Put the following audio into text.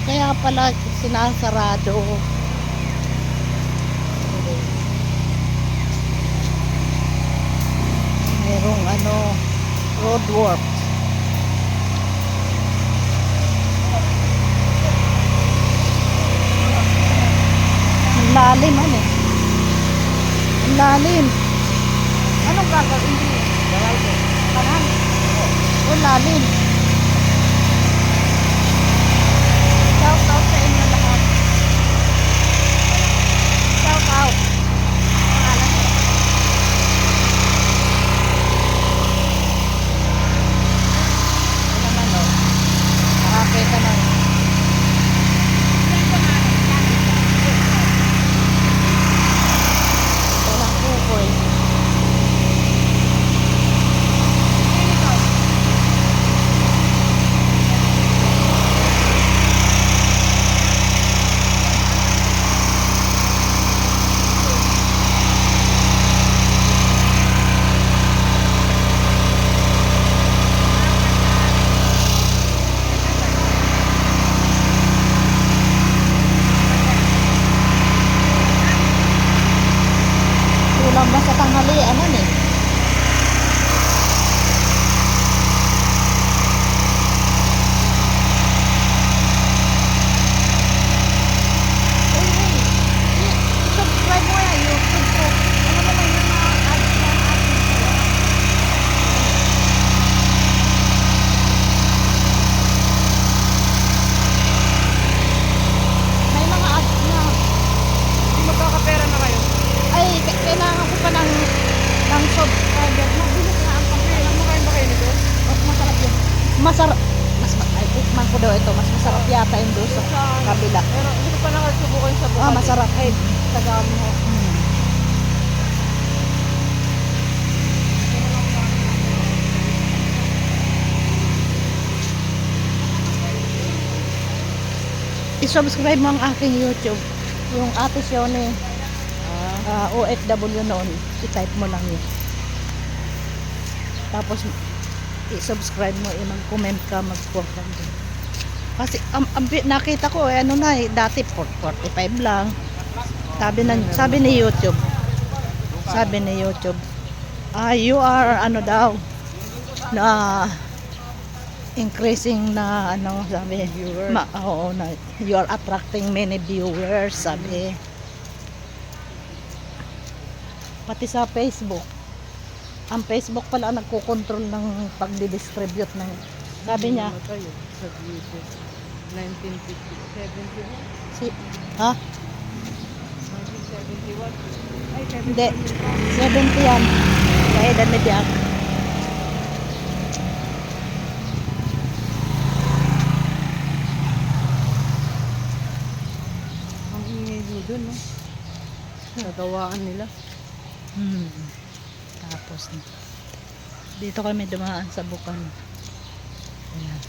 Kaya pala sinasarado. Merong road work. Ang lalim Ang lalim. Anong gagawin niyo? Kanan. Ang lalim. Shout out sa inyo lahat. Shout out. Pangalan ko. Ito naman nakakita na. Ito lang kukoy. Kulang ba sa tanghalian eh? I-subscribe mo na YouTube ko. Ano naman yung mga ads na ads ko? May mga ads na. Magkakapera na kayo. Ay, kailangan ko pa ng subscriber. Mabilis na ang pagkailan. Makain ba kayo nito? Mas masarap yun. Masarap. Ay, tikman ko daw ito. Mas masarap yata yung doon sa kabila. Pero hindi ko pa nakasubukan sa buhay. Masarap. Ay, tagaan mo. I-subscribe mo ang aking YouTube. Yung Ate Sione. OFW noon. I-type mo lang yun. Tapos, i-subscribe mo, mag-comment ka, mag-comment din. Kasi, nakita ko, dati 45 lang. Sabi ni YouTube, you are, na, increasing na, sabi, you are attracting many viewers, sabi. Pati sa Facebook. Ang Facebook pala ang nagko-control ng pagdi-distribute ng, sabi niya, Sa YouTube. 1971. ha? 1971. Ay, 70. Hindi. 70 yan. Sa edad ni Jack. Ang ingay doon, no? Nagawaan nila. Tapos, dito kami dumaan sa Bukan. Ayan.